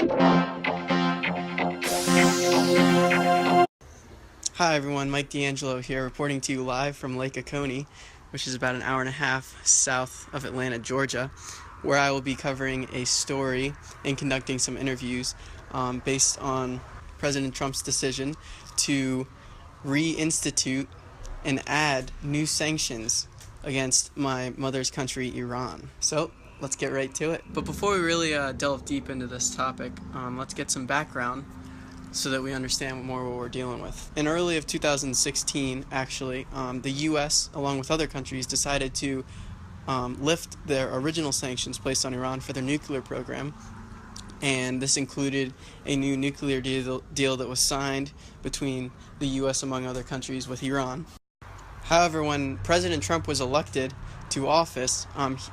Hi everyone, Mike D'Angelo here, reporting to you live from Lake Oconee, which is about an hour and a half south of Atlanta, Georgia, where I will be covering a story and conducting some interviews based on President Trump's decision to reinstitute and add new sanctions against my mother's country, Iran. So let's get right to it. But before we really delve deep into this topic, let's get some background so that we understand more what we're dealing with. In early of 2016, actually, the U.S., along with other countries, decided to lift their original sanctions placed on Iran for their nuclear program, and this included a new nuclear deal that was signed between the U.S., among other countries, with Iran. However, when President Trump was elected to office,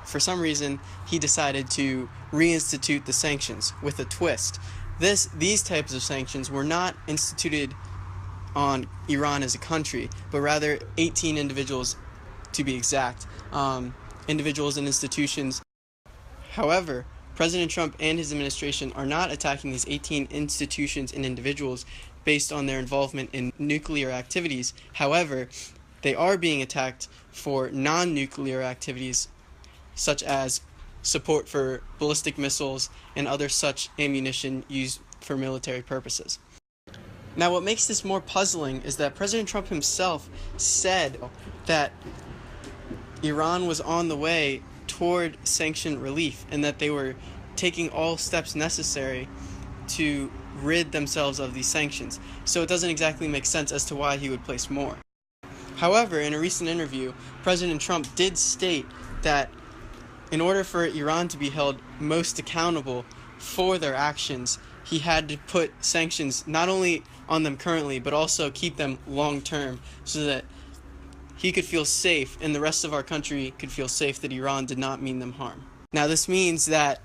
for some reason, he decided to reinstitute the sanctions with a twist. These types of sanctions were not instituted on Iran as a country, but rather 18 individuals, to be exact, individuals and institutions. However, President Trump and his administration are not attacking these 18 institutions and individuals based on their involvement in nuclear activities. However, they are being attacked for non-nuclear activities, such as support for ballistic missiles and other such ammunition used for military purposes. Now, what makes this more puzzling is that President Trump himself said that Iran was on the way toward sanction relief and that they were taking all steps necessary to rid themselves of these sanctions. So it doesn't exactly make sense as to why he would place more. However, in a recent interview, President Trump did state that in order for Iran to be held most accountable for their actions, he had to put sanctions not only on them currently, but also keep them long-term so that he could feel safe and the rest of our country could feel safe that Iran did not mean them harm. Now, this means that,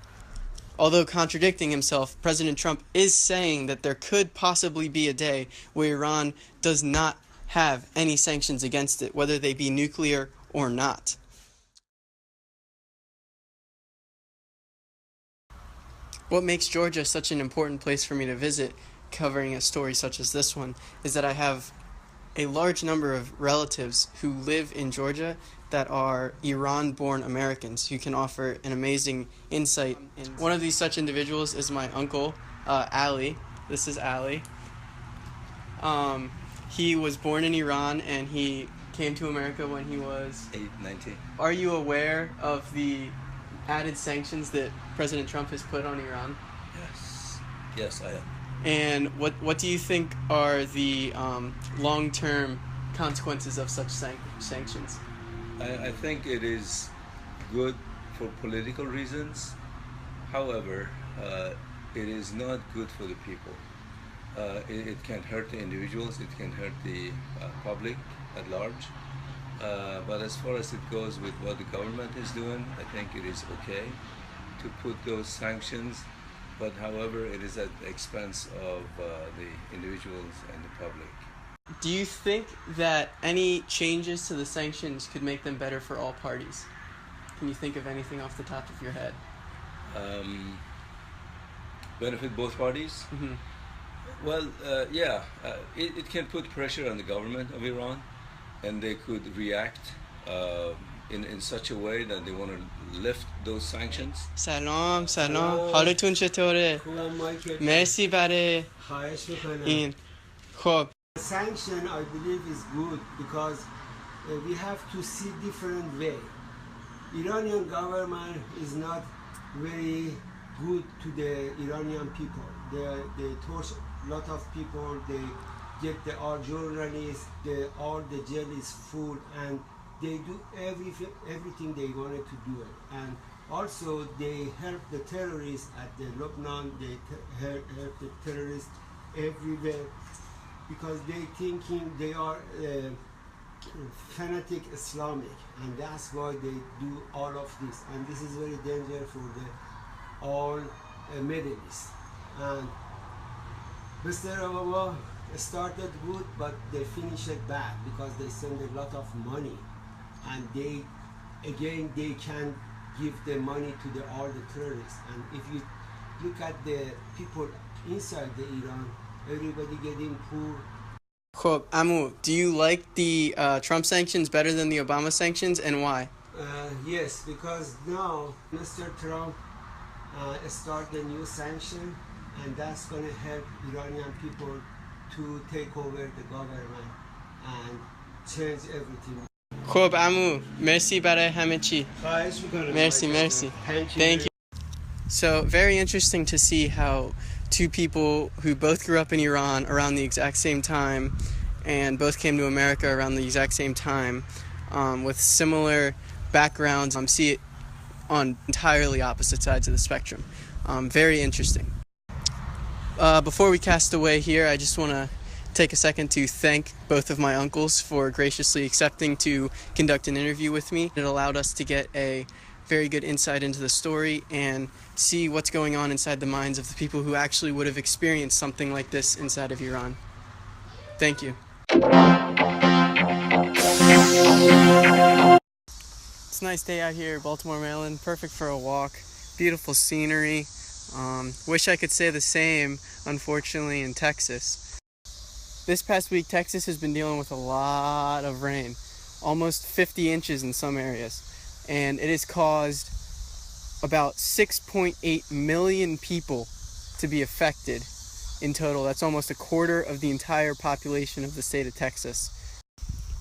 although contradicting himself, President Trump is saying that there could possibly be a day where Iran does not have any sanctions against it, whether they be nuclear or not. What makes Georgia such an important place for me to visit, covering a story such as this one, is that I have a large number of relatives who live in Georgia that are Iran-born Americans who can offer an amazing insight. One of these such individuals is my uncle, Ali. This is Ali. He was born in Iran and he came to America when he was 19. Are you aware of the added sanctions that President Trump has put on Iran? Yes, I am. And what do you think are the long-term consequences of such sanctions? I think it is good for political reasons. However, it is not good for the people. It can hurt the individuals, it can hurt the public at large. But as far as it goes with what the government is doing, I think it is okay to put those sanctions, but however, it is at the expense of the individuals and the public. Do you think that any changes to the sanctions could make them better for all parties? Can you think of anything off the top of your head? Benefit both parties? Mm-hmm. Well, it can put pressure on the government of Iran, and they could react in such a way that they want to lift those sanctions. سلام حالتون چطوره؟ مرسی برای این. خب Sanction, I believe, is good because we have to see different way. Iranian government is not very good to the Iranian people. They torture a lot of people. They get all journalists. All the jail is full, and they do everything they wanted to do it. And also they help the terrorists at the Lebanon. They help the terrorists everywhere because they thinking they are fanatic Islamic, and that's why they do all of this. And this is very dangerous for the all Middle East. And Mr. Obama started good, but they finished it bad because they send a lot of money, and they can give the money to all the terrorists. And if you look at the people inside the Iran. Everybody getting poor. خب عمو, do you like the Trump sanctions better than the Obama sanctions, and why? Yes, because now Mr. Trump start the new sanction, and that's going to help Iranian people to take over the government and change everything. خب عمو, مرسی برای همه چی. خواهش می‌کنم. Merci. Thank you. Thank you. So, very interesting to see how two people who both grew up in Iran around the exact same time and both came to America around the exact same time with similar backgrounds see it on entirely opposite sides of the spectrum. Very interesting. Before we cast away here, I just want to take a second to thank both of my uncles for graciously accepting to conduct an interview with me. It allowed us to get a very good insight into the story and see what's going on inside the minds of the people who actually would have experienced something like this inside of Iran. Thank you. It's a nice day out here, Baltimore, Maryland. Perfect for a walk. Beautiful scenery. Wish I could say the same, unfortunately, in Texas. This past week, Texas has been dealing with a lot of rain. Almost 50 inches in some areas. And it has caused about 6.8 million people to be affected in total. That's almost a quarter of the entire population of the state of Texas.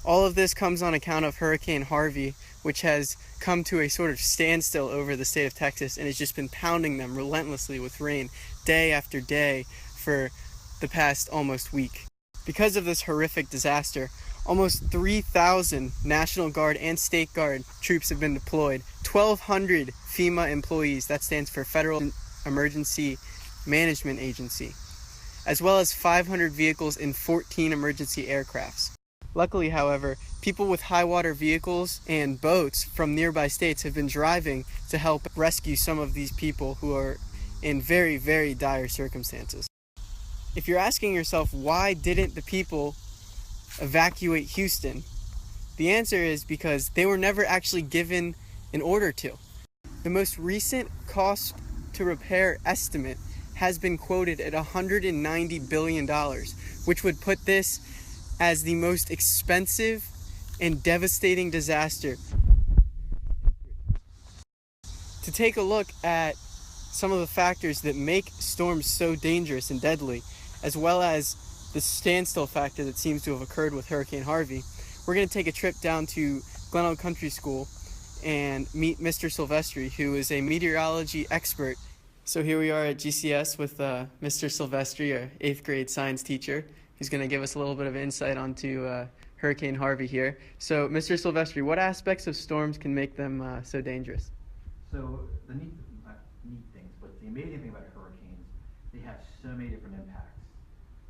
All of this comes on account of Hurricane Harvey, which has come to a sort of standstill over the state of Texas and has just been pounding them relentlessly with rain day after day for the past almost week. Because of this horrific disaster, almost 3,000 National Guard and State Guard troops have been deployed. 1,200 FEMA employees, that stands for Federal Emergency Management Agency, as well as 500 vehicles and 14 emergency aircrafts. Luckily, however, people with high water vehicles and boats from nearby states have been driving to help rescue some of these people who are in very, very dire circumstances. If you're asking yourself, why didn't the people evacuate Houston? The answer is because they were never actually given an order to. The most recent cost to repair estimate has been quoted at $190 billion, which would put this as the most expensive and devastating disaster. To take a look at some of the factors that make storms so dangerous and deadly, as well as the standstill factor that seems to have occurred with Hurricane Harvey, we're going to take a trip down to Glen Oak Country School and meet Mr. Silvestri, who is a meteorology expert. So here we are at GCS with Mr. Silvestri, our 8th grade science teacher, who's going to give us a little bit of insight onto Hurricane Harvey here. So, Mr. Silvestri, what aspects of storms can make them so dangerous? So the neat things, but the amazing thing about hurricanes, they have so many different impacts.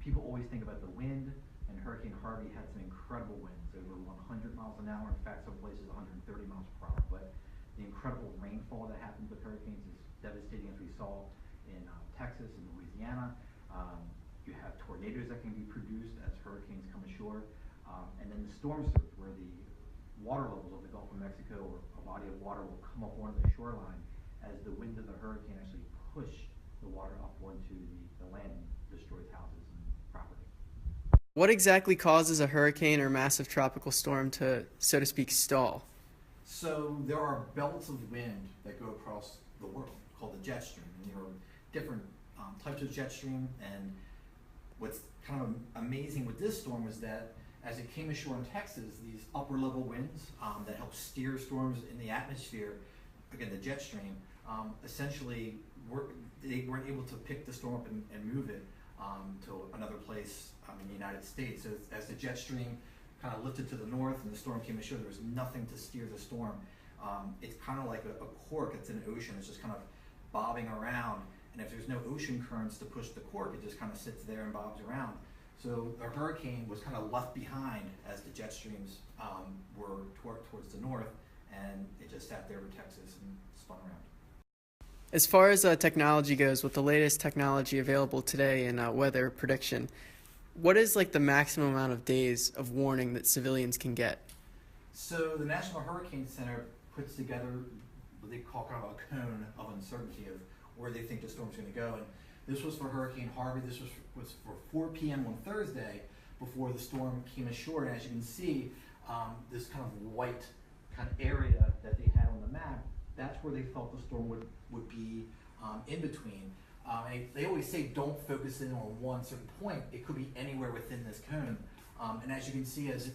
People always think about the wind, and Hurricane Harvey had some incredible winds, over 100 miles an hour. In fact, some places 130 miles per hour. But the incredible rainfall that happens with hurricanes is devastating, as we saw in Texas and Louisiana. You have tornadoes that can be produced as hurricanes come ashore. And then the storm surge, where the water levels of the Gulf of Mexico, or a body of water, will come up onto the shoreline as the wind of the hurricane actually push the water up onto the land and destroys houses and property. What exactly causes a hurricane or massive tropical storm to, so to speak, stall? So there are belts of wind that go across the world called the jet stream, and there are different types of jet stream. And what's kind of amazing with this storm was that as it came ashore in Texas, these upper level winds that help steer storms in the atmosphere, again the jet stream, essentially they weren't able to pick the storm up and move it to another place in the United States. So as the jet stream kind of lifted to the north and the storm came ashore, there was nothing to steer the storm. It's kind of like a cork that's in the ocean. It's just kind of bobbing around, and if there's no ocean currents to push the cork, it just kind of sits there and bobs around. So the hurricane was kind of left behind as the jet streams were towards the north, and it just sat there over Texas and spun around. As far as technology goes, with the latest technology available today in weather prediction, what is like the maximum amount of days of warning that civilians can get? So the National Hurricane Center puts together what they call kind of a cone of uncertainty of where they think the storm's going to go. And this was for Hurricane Harvey. This was for 4 p.m. on Thursday before the storm came ashore. And as you can see, this kind of white kind of area that they had on the map, that's where they felt the storm would be in between. And they always say don't focus in on one certain point. It could be anywhere within this cone. And as you can see, as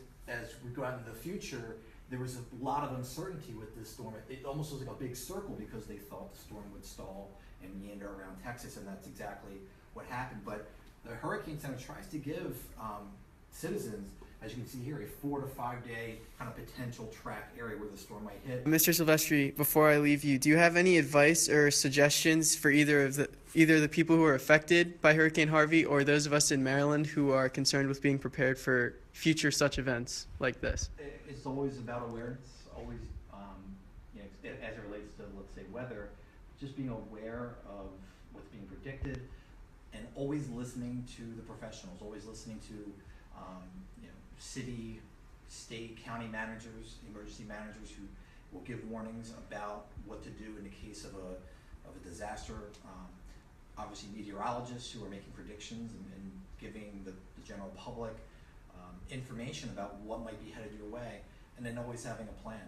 we go out into the future, there was a lot of uncertainty with this storm. It almost was like a big circle because they thought the storm would stall and meander around Texas, and that's exactly what happened. But the Hurricane Center tries to give citizens, as you can see here, a 4 to 5 day kind of potential track area where the storm might hit. Mr. Silvestri, before I leave you, do you have any advice or suggestions for either the people who are affected by Hurricane Harvey or those of us in Maryland who are concerned with being prepared for future such events like this? It's always about awareness, always, as it relates to, let's say, weather, just being aware of what's being predicted and always listening to the professionals, always listening to city, state, county managers, emergency managers who will give warnings about what to do in the case of a disaster. Obviously meteorologists who are making predictions and giving the general public information about what might be headed your way, and then always having a plan.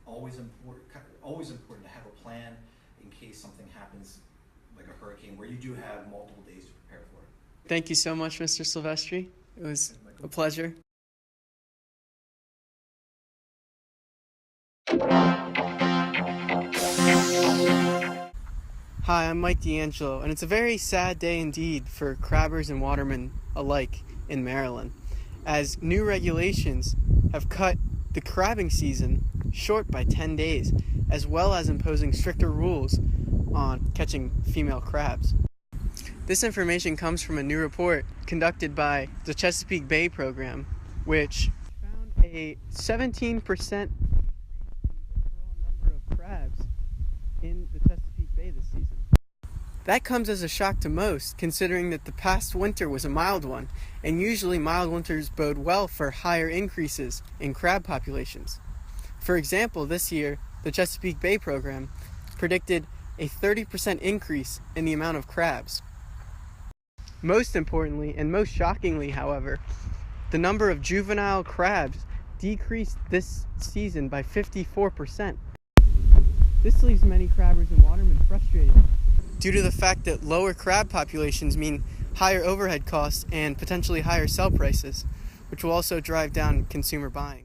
Always important to have a plan in case something happens like a hurricane where you do have multiple days to prepare for it. Thank you so much, Mr. Silvestri. It was a pleasure. Hi, I'm Mike D'Angelo, and it's a very sad day indeed for crabbers and watermen alike in Maryland, as new regulations have cut the crabbing season short by 10 days, as well as imposing stricter rules on catching female crabs. This information comes from a new report conducted by the Chesapeake Bay program, which found a 17% overall number of crabs in the Chesapeake Bay this season. That comes as a shock to most, considering that the past winter was a mild one, and usually mild winters bode well for higher increases in crab populations. For example, this year, the Chesapeake Bay program predicted a 30% increase in the amount of crabs. Most importantly, and most shockingly, however, the number of juvenile crabs decreased this season by 54%. This leaves many crabbers and watermen frustrated due to the fact that lower crab populations mean higher overhead costs and potentially higher sell prices, which will also drive down consumer buying.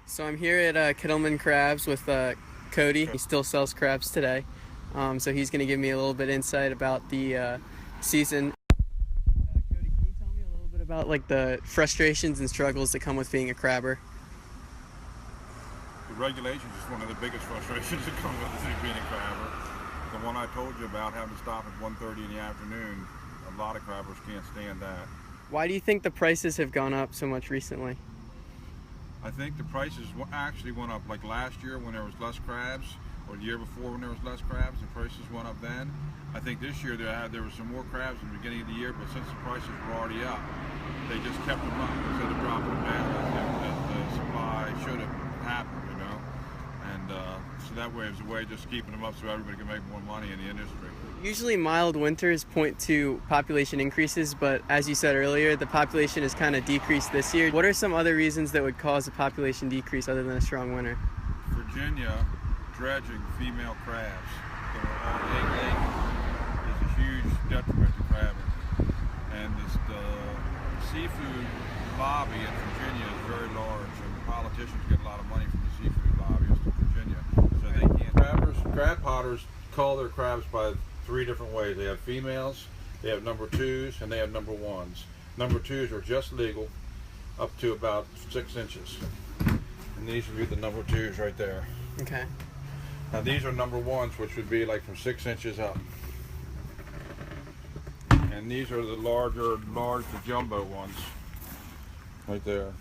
So I'm here at Kittleman Crabs with Cody. He still sells crabs today, so he's going to give me a little bit insight about the season. Cody, can you tell me a little bit about like the frustrations and struggles that come with being a crabber? The regulations is one of the biggest frustrations that come with being a crabber. The one I told you about, having to stop at 1:30 in the afternoon, a lot of crabbers can't stand that. Why do you think the prices have gone up so much recently? I think the prices actually went up, like last year when there was less crabs, or the year before when there was less crabs, the prices went up then. I think this year there was some more crabs in the beginning of the year, but since the prices were already up, they just kept them up instead of dropping them down as the supply should have happened, you know. And so that way it was a way of just keeping them up so everybody can make more money in the industry. Usually mild winters point to population increases, but as you said earlier, the population has kind of decreased this year. What are some other reasons that would cause a population decrease other than a strong winter? Virginia dredging female crabs that are on egg lake is a huge detriment to crabbing. And the seafood lobby in Virginia is very large, and politicians get a lot of money from the seafood lobbyists in Virginia. So they can't. Crab potters call their crabs by 3 different ways. They have females, they have number 2s, and they have number 1s. Number 2s are just legal up to about 6 inches. And these would be the number 2s right there. Okay. Now these are number 1s, which would be like from 6 inches up. And these are the large, the jumbo ones right there.